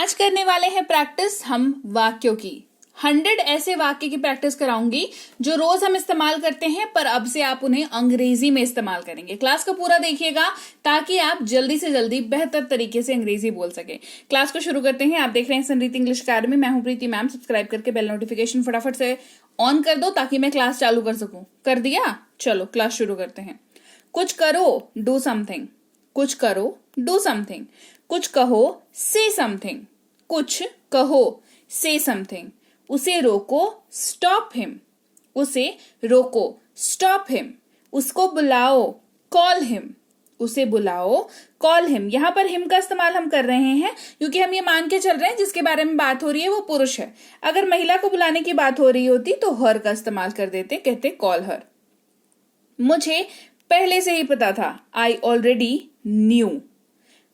आज करने वाले हैं प्रैक्टिस हम वाक्यों की। 100 ऐसे वाक्य की प्रैक्टिस कराऊंगी जो रोज हम इस्तेमाल करते हैं, पर अब से आप उन्हें अंग्रेजी में इस्तेमाल करेंगे। क्लास को पूरा देखिएगा ताकि आप जल्दी से जल्दी बेहतर तरीके से अंग्रेजी बोल सके। क्लास को शुरू करते हैं। आप देख रहे हैं संरीति इंग्लिश अकेडमी। मैं हूं प्रीति मैम। सब्सक्राइब करके बेल नोटिफिकेशन फटाफट से ऑन कर दो ताकि मैं क्लास चालू कर सकूं। कर दिया? चलो क्लास शुरू करते हैं। कुछ करो, डू समथिंग। कुछ करो, डू समथिंग। कुछ कहो, से समथिंग। कुछ कहो, से समथिंग। उसे रोको, स्टॉप हिम। उसे रोको, स्टॉप हिम। उसको बुलाओ, कॉल हिम। उसे बुलाओ, कॉल हिम। यहां पर हिम का इस्तेमाल हम कर रहे हैं क्योंकि हम ये मान के चल रहे हैं जिसके बारे में बात हो रही है वो पुरुष है। अगर महिला को बुलाने की बात हो रही होती तो हर का इस्तेमाल कर देते, कहते कॉल हर। मुझे पहले से ही पता था, आई ऑलरेडी न्यू।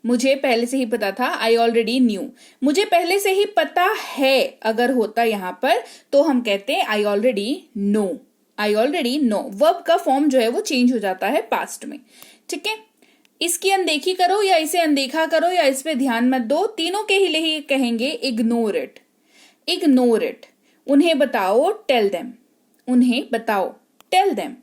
मुझे पहले से ही पता था, आई ऑलरेडी न्यू। मुझे पहले से ही पता है अगर होता यहां पर तो हम कहते हैं I already know. I already know. Verb का फॉर्म जो है वो चेंज हो जाता है पास्ट में। ठीक है, इसकी अनदेखी करो या इसे अनदेखा करो या इस पे ध्यान मत दो, तीनों के लिए कहेंगे इग्नोर इट। Ignore it. उन्हें बताओ, टेल देम। उन्हें बताओ, टेल देम।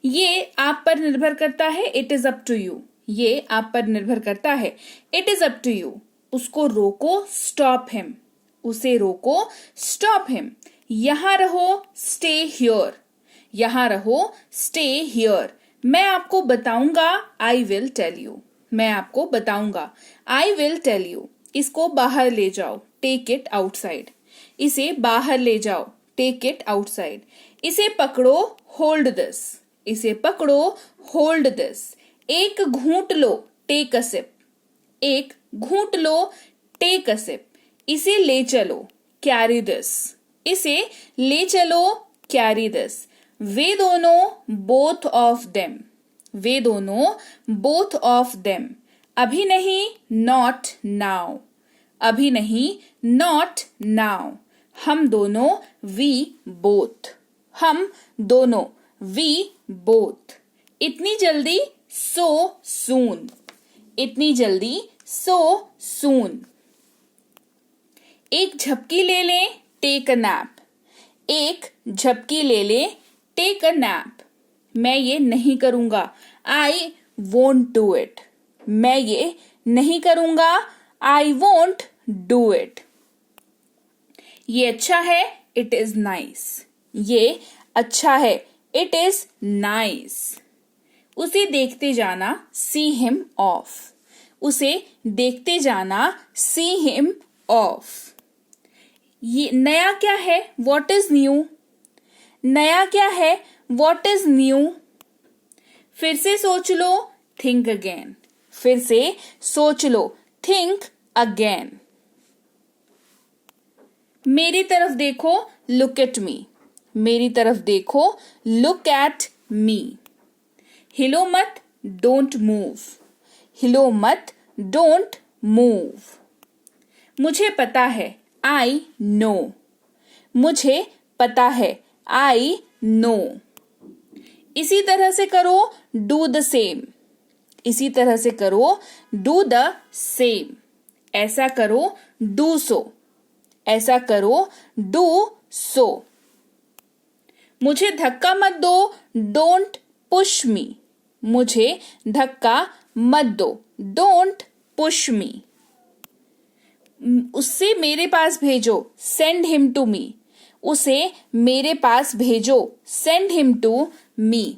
ये आप पर निर्भर करता है, it is up to you. ये आप पर निर्भर करता है, it is up to you. उसको रोको, स्टॉप हिम। उसे रोको, स्टॉप हिम। यहां रहो, स्टे हियर। यहां रहो, स्टे हियर। मैं आपको बताऊंगा, आई विल टेल यू। मैं आपको बताऊंगा, आई विल टेल यू। इसको बाहर ले जाओ, टेक इट आउटसाइड। इसे बाहर ले जाओ, टेक इट आउटसाइड। इसे पकड़ो, होल्ड दिस। इसे पकड़ो, होल्ड दिस। एक घूंट लो, टेक अ सिप। एक घूंट लो, टेक अ सिप। इसे ले चलो, कैरी दिस। इसे ले चलो, कैरी दिस। वे दोनों, बोथ ऑफ देम। वे दोनों, बोथ ऑफ देम। अभी नहीं, नॉट नाउ। अभी नहीं, नॉट नाउ। हम दोनों, वी बोथ। हम दोनों, वी बोथ। इतनी जल्दी, so soon। इतनी जल्दी, so soon। एक झपकी ले लें, टेक अ नैप। एक झपकी ले लें, टेक अ नैप। मैं ये नहीं करूंगा, आई वोंट डू इट। मैं ये नहीं करूंगा, आई वोंट डू इट। ये अच्छा है, इट इज नाइस। ये अच्छा है, इट इज नाइस। उसे देखते जाना, सी हिम ऑफ। उसे देखते जाना, सी हिम ऑफ। ये नया क्या है, वॉट इज न्यू। नया क्या है, वॉट इज न्यू। फिर से सोच लो, थिंक अगेन। फिर से सोच लो, थिंक अगेन। मेरी तरफ देखो, लुक एट मी। मेरी तरफ देखो, लुक एट मी। हिलो मत, डोंट मूव। हिलो मत, डोंट मूव। मुझे पता है, आई नो। मुझे पता है, आई नो। इसी तरह से करो, डू द सेम। इसी तरह से करो, डू द सेम। ऐसा करो, डू सो। ऐसा करो, डू सो। मुझे धक्का मत दो, डोंट पुश मी। मुझे धक्का मत दो, डोंट पुश मी। उससे मेरे पास भेजो, सेंड हिम टू मी। उसे मेरे पास भेजो, सेंड हिम टू मी।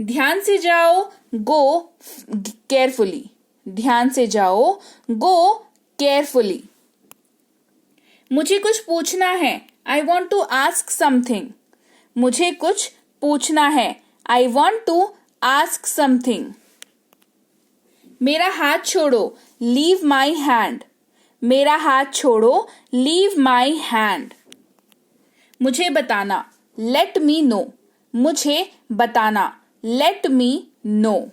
ध्यान से जाओ, गो केयरफुली। ध्यान से जाओ, गो केयरफुली। मुझे कुछ पूछना है, I want to ask something. मुझे कुछ पूछना है, I want to ask something. मेरा हाथ छोड़ो, लीव माई हैंड। मेरा हाथ छोड़ो, लीव माई हैंड। मुझे बताना, लेट मी नो। मुझे बताना, लेट मी नो।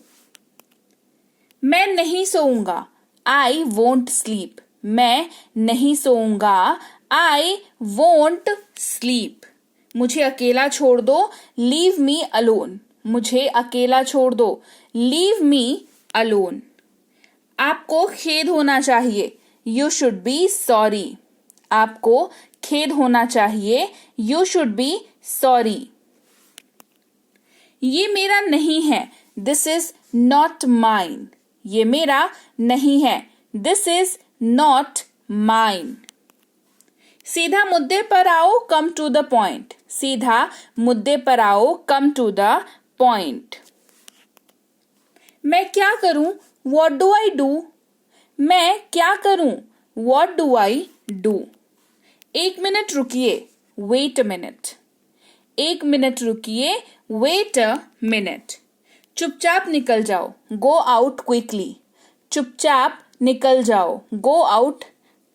मैं नहीं सोऊंगा, आई वोंट स्लीप। मैं नहीं सोऊंगा, आई वोंट स्लीप। मुझे अकेला छोड़ दो, लीव मी अलोन। मुझे अकेला छोड़ दो, लीव मी अलोन। आपको खेद होना चाहिए, यू शुड बी सॉरी। आपको खेद होना चाहिए, यू शुड बी सॉरी। ये मेरा नहीं है, दिस इज नॉट माइन। ये मेरा नहीं है, दिस इज नॉट माइन। सीधा मुद्दे पर आओ, कम टू द पॉइंट। सीधा मुद्दे पर आओ, कम टू द पॉइंट। मैं क्या करूं, वॉट डू आई डू। मैं क्या करूं, वॉट डू आई डू। एक मिनट रुकिए, वेट अ मिनट। एक मिनट रुकिए, वेट अ मिनट। चुपचाप निकल जाओ, गो आउट क्विकली। चुपचाप निकल जाओ, गो आउट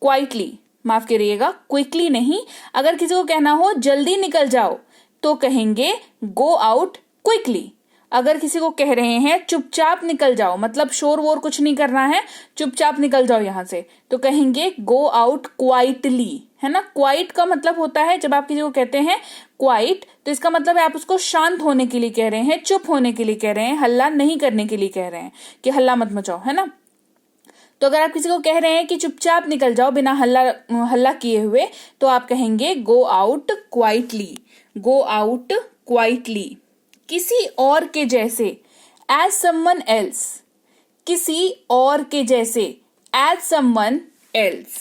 क्वाइटली। माफ करिएगा, क्विकली नहीं। अगर किसी को कहना हो जल्दी निकल जाओ तो कहेंगे गो आउट क्विकली। अगर किसी को कह रहे हैं चुपचाप निकल जाओ, मतलब शोर वोर कुछ नहीं करना है, चुपचाप निकल जाओ यहां से, तो कहेंगे गो आउट क्वाइटली, है ना। क्वाइट का मतलब होता है, जब आप किसी को कहते हैं क्वाइट, तो इसका मतलब है आप उसको शांत होने के लिए कह रहे हैं, चुप होने के लिए कह रहे हैं, हल्ला नहीं करने के लिए कह रहे हैं कि हल्ला मत मचाओ, है ना। तो अगर आप किसी को कह रहे हैं कि चुपचाप निकल जाओ बिना हल्ला किए हुए, तो आप कहेंगे go out quietly. Go out quietly. किसी और के जैसे, एज समवन एल्स। किसी और के जैसे, एज समवन एल्स।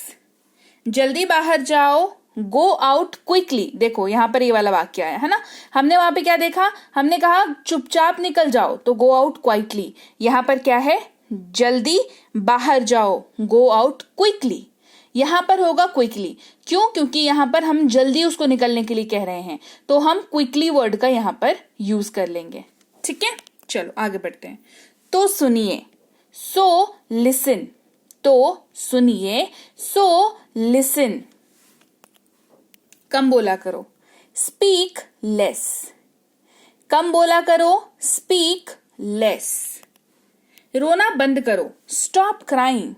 जल्दी बाहर जाओ, गो आउट क्विकली। देखो यहां पर ये वाला वाक्य है ना। हमने वहां पे क्या देखा, हमने कहा चुपचाप निकल जाओ तो गो आउट क्वाइटली। यहां पर क्या है, जल्दी बाहर जाओ, गो आउट क्विकली। यहां पर होगा क्विकली। क्यों, क्योंकि यहां पर हम जल्दी उसको निकलने के लिए कह रहे हैं, तो हम क्विकली वर्ड का यहां पर यूज कर लेंगे। ठीक है, चलो आगे बढ़ते हैं। तो सुनिए, सो लिसन। तो सुनिए, सो लिसन। कम बोला करो, स्पीक लेस। कम बोला करो, स्पीक लेस। रोना बंद करो, स्टॉप क्राइंग।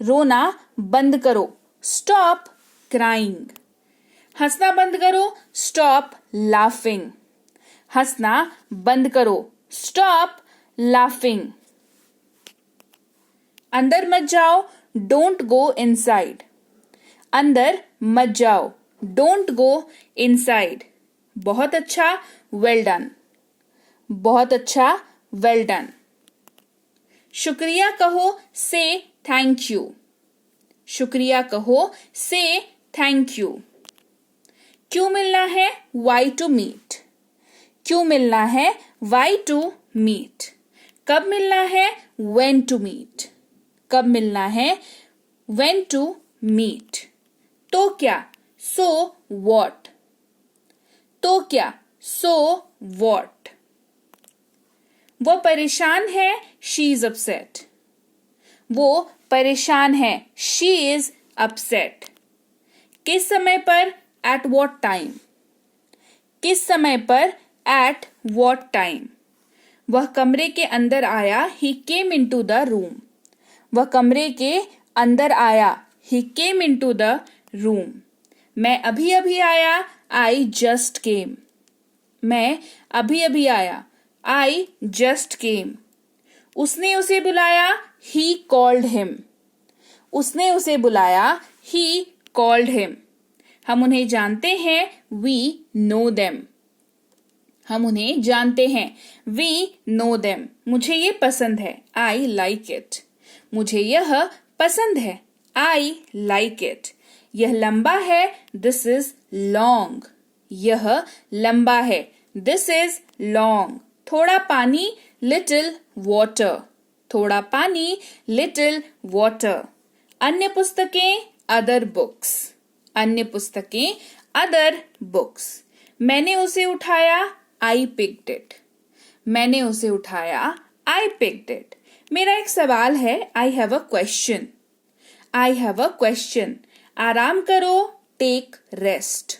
रोना बंद करो, स्टॉप क्राइंग। हंसना बंद करो, स्टॉप लाफिंग। हंसना बंद करो, स्टॉप लाफिंग। अंदर मत जाओ, डोंट गो इनसाइड। अंदर मत जाओ, डोंट गो इनसाइड। बहुत अच्छा, वेल डन। बहुत अच्छा, वेल डन। शुक्रिया कहो, से थैंक यू। शुक्रिया कहो, से थैंक यू। क्यों मिलना है, वाई टू मीट। क्यों मिलना है, वाई टू मीट। कब मिलना है, व्हेन टू मीट। कब मिलना है, व्हेन टू मीट। तो क्या, सो व्हाट। तो क्या, सो व्हाट। वो परेशान है, शी इज अपसेट। वो परेशान है, शी इज अपसेट। किस समय पर, एट वॉट टाइम। किस समय पर, एट वॉट टाइम। वह कमरे के अंदर आया, ही केम इन टू द रूम। वह कमरे के अंदर आया, ही केम इन टू द रूम। मैं अभी अभी आया, आई जस्ट केम। मैं अभी अभी आया, आई जस्ट केम। उसने उसे बुलाया, ही कॉल्ड हिम। उसने उसे बुलाया, ही कॉल्ड हिम। हम उन्हें जानते हैं, वी नो देम। हम उन्हें जानते हैं, वी नो देम। मुझे ये पसंद है, आई लाइक इट। मुझे यह पसंद है, आई लाइक इट। यह लंबा है, दिस इज लॉन्ग। यह लंबा है, दिस इज लॉन्ग। थोड़ा पानी, लिटिल वाटर। थोड़ा पानी, लिटिल वाटर। अन्य पुस्तकें, अदर बुक्स। अन्य पुस्तकें, अदर बुक्स। मैंने उसे उठाया, आई पिक्ड इट। मैंने उसे उठाया, आई पिक्ड इट। मेरा एक सवाल है, I have a question. I have a question. आराम करो, टेक रेस्ट।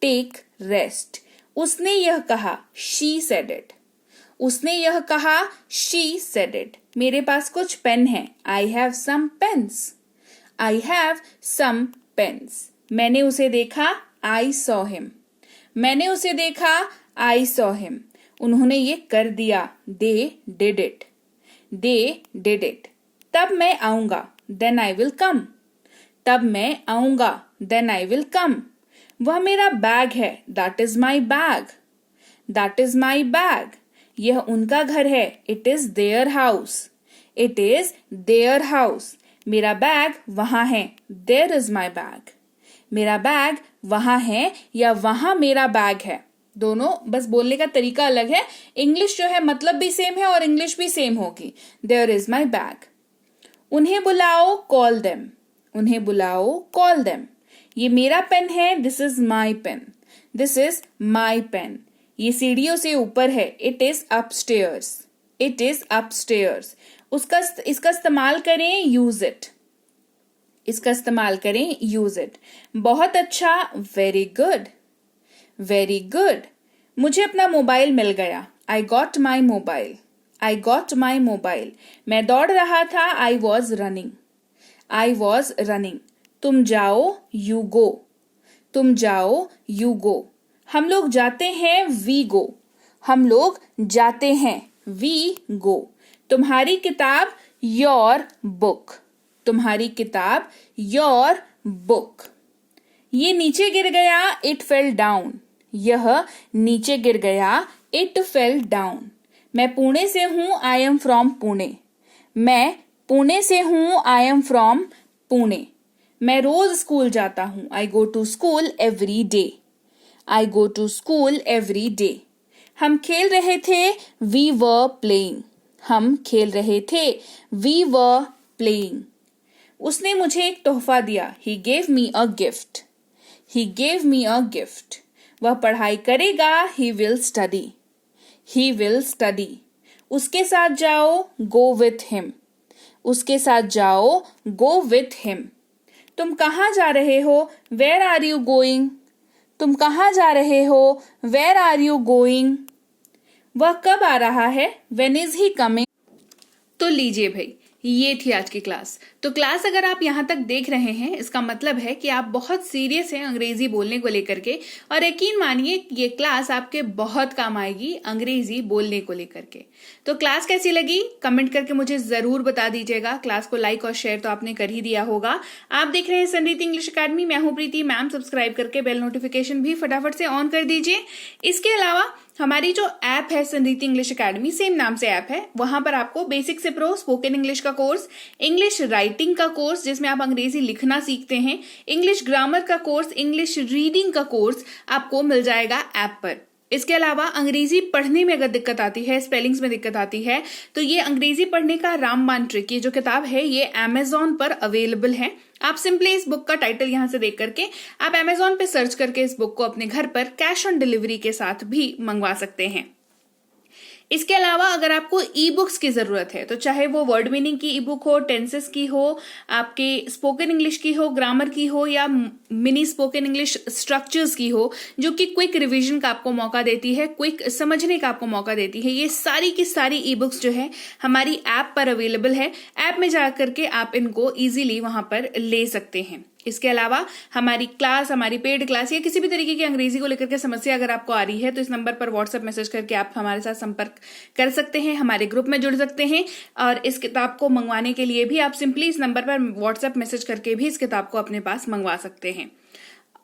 Take rest. उसने यह कहा, शी सेड इट। उसने यह कहा, शी सेड इट। मेरे पास कुछ पेन है, I have some pens. I have some pens. मैंने उसे देखा, आई सॉ हिम। मैंने उसे देखा, आई सॉ हिम। उन्होंने ये कर दिया, they did it. They did it. तब मैं आऊंगा, देन आई विल कम। तब मैं आऊंगा, देन आई विल कम। वह मेरा बैग है, that is my bag. That is my bag. यह उनका घर है, it is their house. It is their house. मेरा बैग वहां है, देयर इज माई बैग। मेरा बैग वहां है या वहां मेरा बैग है। दोनों बस बोलने का तरीका अलग है। इंग्लिश जो है मतलब भी सेम है और इंग्लिश भी सेम होगी। There is my bag. उन्हें बुलाओ, कॉल देम। उन्हें बुलाओ, कॉल देम। ये मेरा पेन है, this is my pen. This is my pen. ये सीढ़ियों से ऊपर है, it is upstairs. It is upstairs. इसका इस्तेमाल करें, यूज इट। इसका इस्तेमाल करें, यूज इट। बहुत अच्छा, वेरी गुड। Very good. मुझे अपना मोबाइल मिल गया, I got my mobile. I got my mobile. मैं दौड़ रहा था, I was running. I was running. तुम जाओ, यू गो। तुम जाओ, यू गो। हम लोग जाते हैं, वी गो। हम लोग जाते हैं, वी गो। तुम्हारी किताब, योर बुक। तुम्हारी किताब, योर बुक। ये नीचे गिर गया, इट फेल डाउन। यह नीचे गिर गया, इट फेल डाउन। मैं पुणे से हूं, आई एम फ्रॉम पुणे। मैं पुणे से हूं, आई एम फ्रॉम पुणे। मैं रोज स्कूल जाता हूं, I go to school every day. I go to school every day. हम खेल रहे थे, वी वर प्लेइंग। हम खेल रहे थे, वी वर प्लेइंग। उसने मुझे एक तोहफा दिया, he gave me a gift. He gave me a gift. वह पढ़ाई करेगा, he will study. He will study. उसके साथ जाओ, गो विथ हिम। उसके साथ जाओ, गो विथ हिम। तुम कहाँ जा रहे हो, वेयर आर यू गोइंग। तुम कहाँ जा रहे हो, वेयर आर यू गोइंग। वह कब आ रहा है, व्हेन इज ही कमिंग। तो लीजिए भाई, ये थी आज की क्लास। तो क्लास अगर आप यहाँ तक देख रहे हैं, इसका मतलब है कि आप बहुत सीरियस हैं अंग्रेजी बोलने को लेकर के। और यकीन मानिए ये क्लास आपके बहुत काम आएगी अंग्रेजी बोलने को लेकर के। तो क्लास कैसी लगी कमेंट करके मुझे जरूर बता दीजिएगा। क्लास को लाइक और शेयर तो आपने कर ही दिया होगा। आप देख रहे हैं संरीति इंग्लिश अकेडमी, मैं हूं प्रीति मैम। सब्सक्राइब करके बेल नोटिफिकेशन भी फटाफट से ऑन कर दीजिए। इसके अलावा हमारी जो ऐप है संरीति इंग्लिश अकेडमी, सेम नाम से ऐप है, वहां पर आपको बेसिक से प्रो स्पोकन इंग्लिश का कोर्स, इंग्लिश राइटिंग का कोर्स जिसमें आप अंग्रेजी लिखना सीखते हैं, इंग्लिश ग्रामर का कोर्स, इंग्लिश रीडिंग का कोर्स आपको मिल जाएगा ऐप पर। इसके अलावा अंग्रेजी पढ़ने में अगर दिक्कत आती है, स्पेलिंग्स में दिक्कत आती है, तो ये अंग्रेजी पढ़ने का रामबाण ट्रिक, ये जो किताब है ये अमेजॉन पर अवेलेबल है। आप सिंपली इस बुक का टाइटल यहां से देख करके आप अमेजॉन पे सर्च करके इस बुक को अपने घर पर कैश ऑन डिलीवरी के साथ भी मंगवा सकते हैं। इसके अलावा अगर आपको ई बुक्स की जरूरत है, तो चाहे वो वर्ड मीनिंग की ई बुक हो, टेंसेस की हो, आपके स्पोकन इंग्लिश की हो, ग्रामर की हो, या मिनी स्पोकन इंग्लिश स्ट्रक्चर्स की हो, जो कि क्विक रिवीजन का आपको मौका देती है, क्विक समझने का आपको मौका देती है, ये सारी की सारी ई बुक्स जो है हमारी ऐप पर अवेलेबल है। ऐप में जाकर के आप इनको इजीली वहां पर ले सकते हैं। इसके अलावा हमारी क्लास, हमारी पेड क्लास या किसी भी तरीके की अंग्रेजी को लेकर के समस्या अगर आपको आ रही है, तो इस नंबर पर व्हाट्सएप मैसेज करके आप हमारे साथ संपर्क कर सकते हैं, हमारे ग्रुप में जुड़ सकते हैं। और इस किताब को मंगवाने के लिए भी आप सिंपली इस नंबर पर व्हाट्सएप मैसेज करके भी इस किताब को अपने पास मंगवा सकते हैं।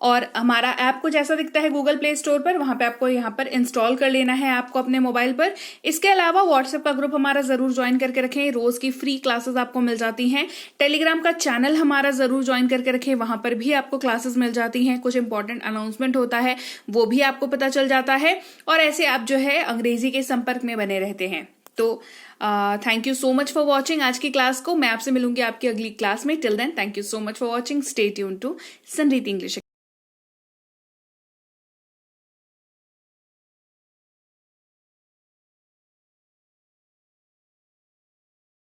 और हमारा ऐप कुछ ऐसा दिखता है गूगल प्ले स्टोर पर, वहां पे आपको यहाँ पर इंस्टॉल कर लेना है आपको अपने मोबाइल पर। इसके अलावा व्हाट्सएप का ग्रुप हमारा जरूर ज्वाइन करके रखें, रोज की फ्री क्लासेस आपको मिल जाती हैं। टेलीग्राम का चैनल हमारा जरूर ज्वाइन करके रखें, वहां पर भी आपको क्लासेस मिल जाती हैं, कुछ इंपॉर्टेंट अनाउंसमेंट होता है वो भी आपको पता चल जाता है, और ऐसे आप जो है अंग्रेजी के संपर्क में बने रहते हैं। तो thank you so much for watching आज की क्लास को। मैं आपसे मिलूंगी आपकी अगली क्लास में। Till then thank you so much for watching. Stay tuned to Sanriti English.